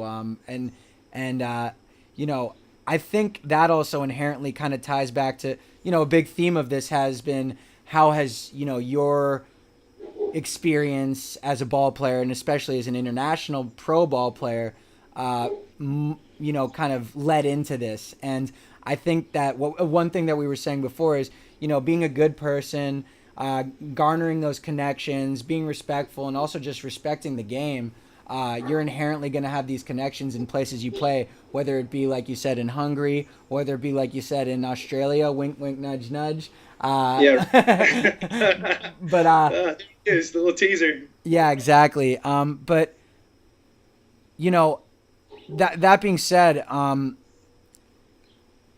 I think that also inherently kind of ties back to, a big theme of this has been how has, your experience as a ball player and especially as an international pro ball player, kind of led into this. And I think that one thing that we were saying before is, being a good person, garnering those connections, being respectful, and also just respecting the game. You're inherently going to have these connections in places you play, whether it be like you said in Hungary, whether it be like you said in Australia. Wink, wink, nudge, nudge. Yeah. But it's the little teaser. Yeah, exactly. But that being said,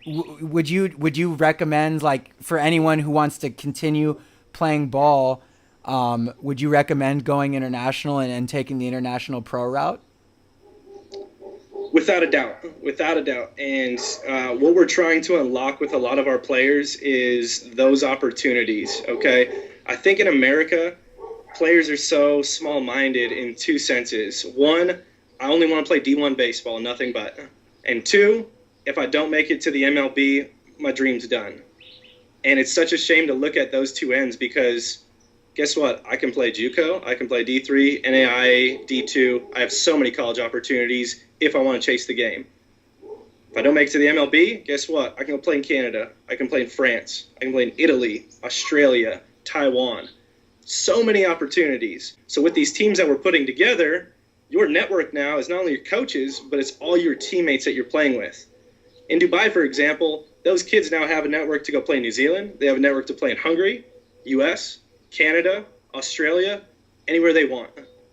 would you recommend, like, for anyone who wants to continue playing ball, would you recommend going international and taking the international pro route? Without a doubt. And what we're trying to unlock with a lot of our players is those opportunities, okay? I think in America, players are so small-minded in 2 senses. 1, I only want to play D1 baseball, nothing but. And 2, if I don't make it to the MLB, my dream's done. And it's such a shame to look at those two ends because guess what? I can play JUCO, I can play D3, NAIA, D2. I have so many college opportunities if I want to chase the game. If I don't make it to the MLB, guess what? I can go play in Canada. I can play in France. I can play in Italy, Australia, Taiwan. So many opportunities. So with these teams that we're putting together, your network now is not only your coaches, but it's all your teammates that you're playing with. In Dubai, for example, those kids now have a network to go play in New Zealand. They have a network to play in Hungary, US, Canada, Australia, anywhere they want.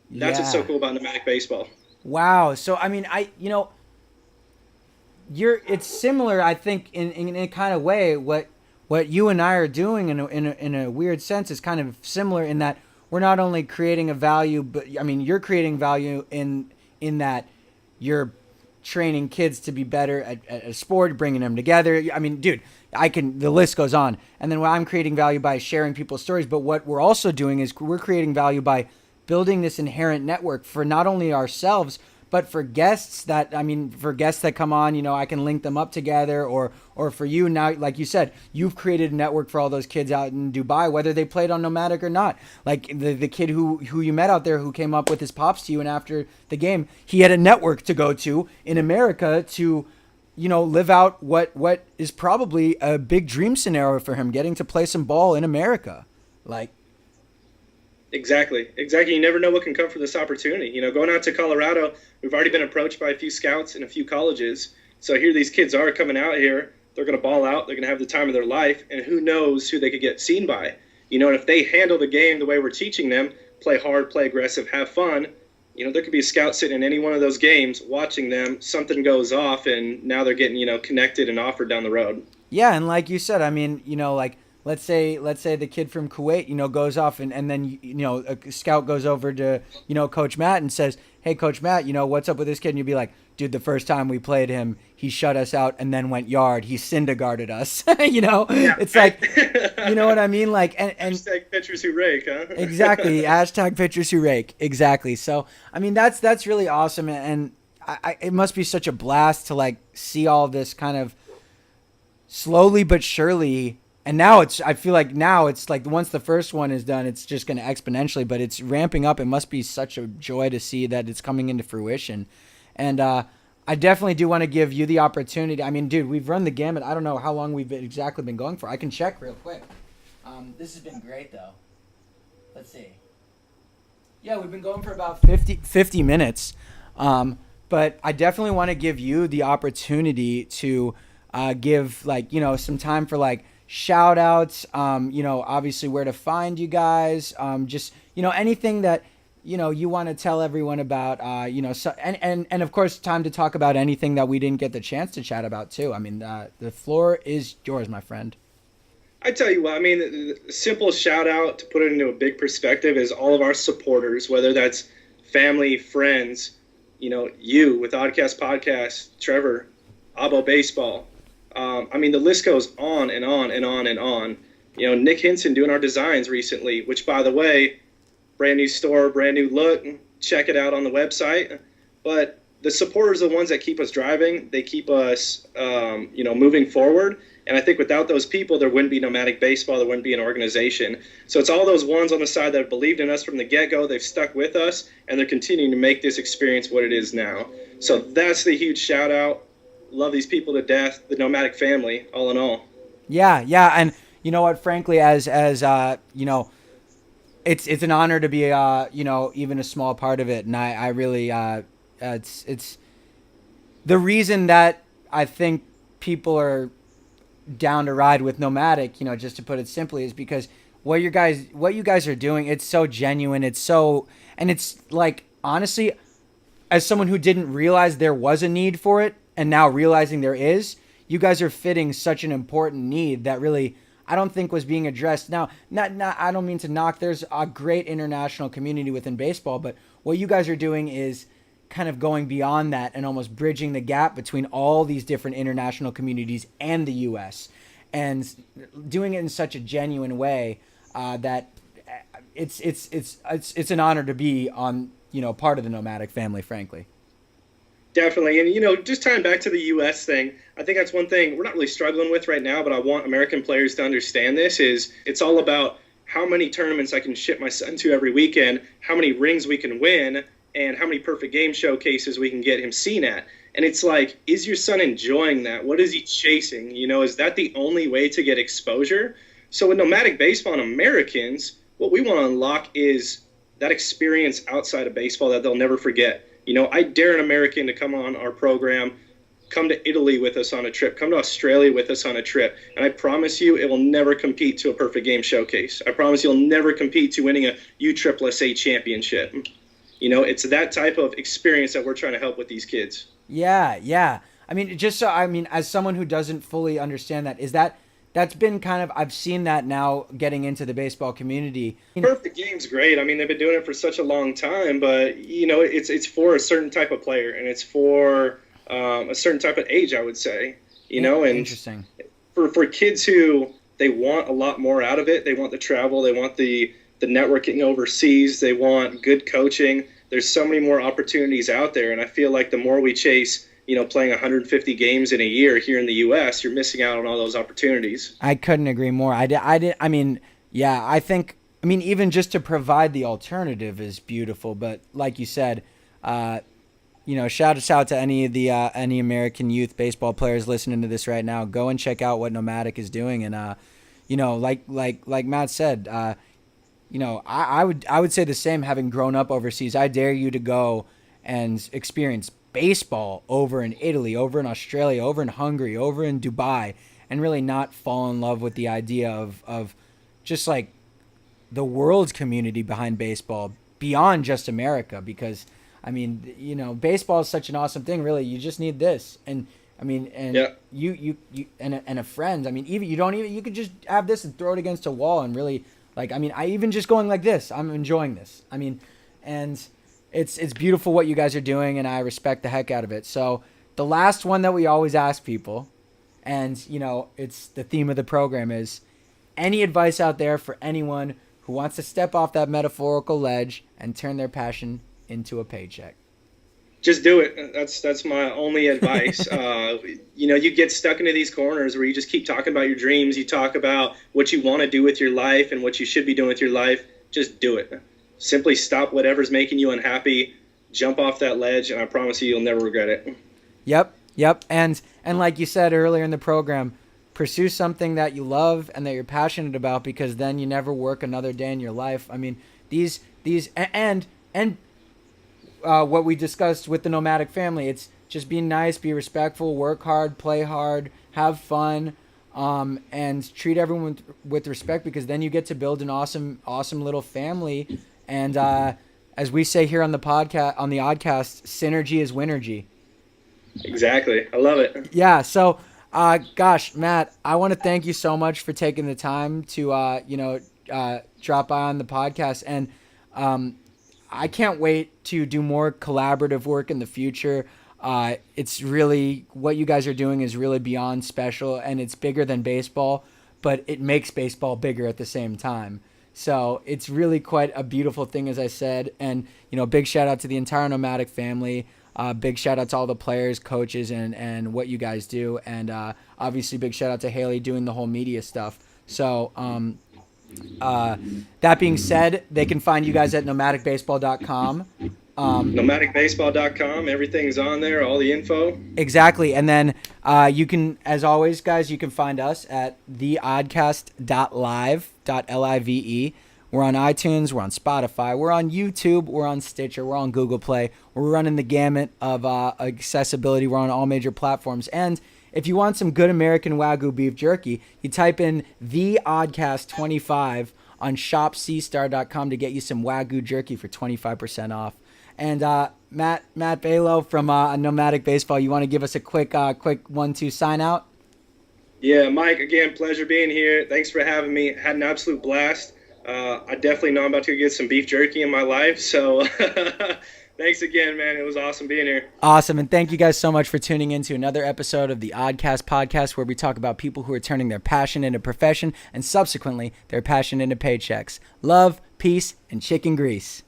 That's what's so cool about Nomadic Baseball. Wow. So, I mean, it's similar, I think, in a kind of way. What you and I are doing in a weird sense is kind of similar in that we're not only creating a value, but I mean, you're creating value in that you're training kids to be better at a sport, bringing them together. I mean, dude, the list goes on. And then I'm creating value by sharing people's stories. But what we're also doing is we're creating value by building this inherent network for not only ourselves, but for guests that come on, I can link them up together, or for you now, like you said, you've created a network for all those kids out in Dubai, whether they played on Nomadic or not. Like the kid who you met out there who came up with his pops to you, and after the game, he had a network to go to in America to, live out what is probably a big dream scenario for him, getting to play some ball in America. Like, Exactly. You never know what can come from this opportunity. Going out to Colorado, we've already been approached by a few scouts in a few colleges. So here these kids are coming out here. They're going to ball out. They're going to have the time of their life. And who knows who they could get seen by. And if they handle the game the way we're teaching them, play hard, play aggressive, have fun, there could be a scout sitting in any one of those games watching them. Something goes off, and now they're getting, connected and offered down the road. Yeah, and like you said, I mean, like, let's say the kid from Kuwait, goes off and then, a scout goes over to, Coach Matt and says, hey, Coach Matt, what's up with this kid? And you'd be like, dude, the first time we played him, he shut us out and then went yard. He Syndergaarded us. Yeah. It's like, you know what I mean? Like, and hashtag pitchers who rake, huh? Exactly. Hashtag pitchers who rake. Exactly. So, I mean, that's really awesome. And it must be such a blast to like see all this kind of slowly but surely. And now I feel like once the first one is done, it's just going to exponentially, but it's ramping up. It must be such a joy to see that it's coming into fruition. And I definitely do want to give you the opportunity. I mean, dude, we've run the gamut. I don't know how long we've exactly been going for. I can check real quick. This has been great, though. Let's see. Yeah, we've been going for about 50 minutes. But I definitely want to give you the opportunity to give, some time for, shout outs, obviously where to find you guys, just, anything that, you want to tell everyone about, and of course time to talk about anything that we didn't get the chance to chat about too. I mean, the floor is yours, my friend. I tell you what, I mean, the simple shout out to put it into a big perspective is all of our supporters, whether that's family, friends, you with ODDCAST Podcast, Trevor, Abo Baseball. I mean, the list goes on and on and on and on. Nick Hinson doing our designs recently, which, by the way, brand new store, brand new look. Check it out on the website. But the supporters are the ones that keep us driving. They keep us, moving forward. And I think without those people, there wouldn't be Nomadic Baseball. There wouldn't be an organization. So it's all those ones on the side that have believed in us from the get-go. They've stuck with us, and they're continuing to make this experience what it is now. So that's the huge shout-out. Love these people to death, the Nomadic family, all in all. Yeah, and you know what? Frankly, as it's an honor to be even a small part of it, and I really it's the reason that I think people are down to ride with Nomadic, just to put it simply, is because what you guys are doing, it's so genuine, it's like, honestly, as someone who didn't realize there was a need for it, and now realizing there is, you guys are fitting such an important need that really I don't think was being addressed. Now, I don't mean to knock. There's a great international community within baseball, but what you guys are doing is kind of going beyond that and almost bridging the gap between all these different international communities and the U.S. and doing it in such a genuine way that it's an honor to be on part of the Nomadic family, frankly. Definitely. And, just tying back to the U.S. thing, I think that's one thing we're not really struggling with right now, but I want American players to understand this is it's all about how many tournaments I can ship my son to every weekend, how many rings we can win, and how many perfect game showcases we can get him seen at. And it's like, is your son enjoying that? What is he chasing? Is that the only way to get exposure? So with Nomadic Baseball and Americans, what we want to unlock is that experience outside of baseball that they'll never forget. I dare an American to come on our program, come to Italy with us on a trip, come to Australia with us on a trip, and I promise you it will never compete to a perfect game showcase. I promise you'll never compete to winning a USSSA championship. It's that type of experience that we're trying to help with these kids. Yeah. I mean, as someone who doesn't fully understand that's been kind of, I've seen that now getting into the baseball community. Perfect game's great. I mean, they've been doing it for such a long time, but it's for a certain type of player, and it's for a certain type of age, I would say. And interesting. For kids who they want a lot more out of it, they want the travel, they want the networking overseas, they want good coaching. There's so many more opportunities out there, and I feel like the more we chase playing 150 games in a year here in the U.S., you're missing out on all those opportunities. I couldn't agree more. I mean, even just to provide the alternative is beautiful. But like you said, shout out to any American youth baseball players listening to this right now. Go and check out what Nomadic is doing. And, like Matt said, I would say the same having grown up overseas. I dare you to go and experience baseball over in Italy, over in Australia, over in Hungary, over in Dubai, and really not fall in love with the idea of just like the world's community behind baseball beyond just America. Because I mean, baseball is such an awesome thing. Really, you just need this, and I mean, and yeah. you and a friend. I mean, you could just have this and throw it against a wall and really I even just going like this, I'm enjoying this. I mean, and it's beautiful what you guys are doing, and I respect the heck out of it. So the last one that we always ask people, and it's the theme of the program, is any advice out there for anyone who wants to step off that metaphorical ledge and turn their passion into a paycheck? Just do it. That's my only advice. You get stuck into these corners where you just keep talking about your dreams. You talk about what you want to do with your life and what you should be doing with your life. Just do it. Simply stop whatever's making you unhappy, jump off that ledge, and I promise you'll never regret it. Yep. And like you said earlier in the program, pursue something that you love and that you're passionate about, because then you never work another day in your life. I mean, these what we discussed with the Nomadic family, it's just be nice, be respectful, work hard, play hard, have fun, and treat everyone with respect, because then you get to build an awesome little family. And as we say here on the podcast, on the ODDCAST, synergy is winergy. Exactly. I love it. Yeah. So, gosh, Matt, I want to thank you so much for taking the time to, drop by on the podcast. And I can't wait to do more collaborative work in the future. It's really, what you guys are doing is really beyond special, and it's bigger than baseball, but it makes baseball bigger at the same time. So it's really quite a beautiful thing, as I said. And, big shout out to the entire Nomadic family. Big shout out to all the players, coaches, and what you guys do. And obviously big shout out to Haley doing the whole media stuff. So that being said, they can find you guys at nomadicbaseball.com. Nomadicbaseball.com. Everything's on there, all the info. Exactly. And then you can, as always, guys, you can find us at theoddcast.live, Live. We're on iTunes, we're on Spotify, we're on YouTube, we're on Stitcher, we're on Google Play. We're running the gamut of accessibility. We're on all major platforms. And if you want some good American Wagyu beef jerky, you type in theoddcast25 on shopcstar.com to get you some Wagyu jerky for 25% off. And Matt Balogh from Nomadic Baseball, you want to give us a quick 1-2 sign out? Yeah, Mike, again, pleasure being here. Thanks for having me. Had an absolute blast. I definitely know I'm about to get some beef jerky in my life, so thanks again, man. It was awesome being here. Awesome, and thank you guys so much for tuning in to another episode of the ODDCAST podcast, where we talk about people who are turning their passion into profession and subsequently their passion into paychecks. Love, peace, and chicken grease.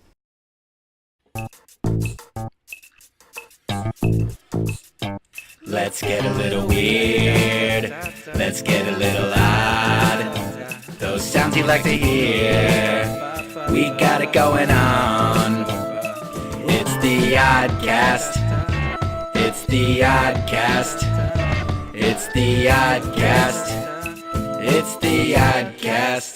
Let's get a little weird. Let's get a little odd. Those sounds you like to hear. We got it going on. It's the ODDCAST. It's the ODDCAST. It's the ODDCAST. It's the ODDCAST.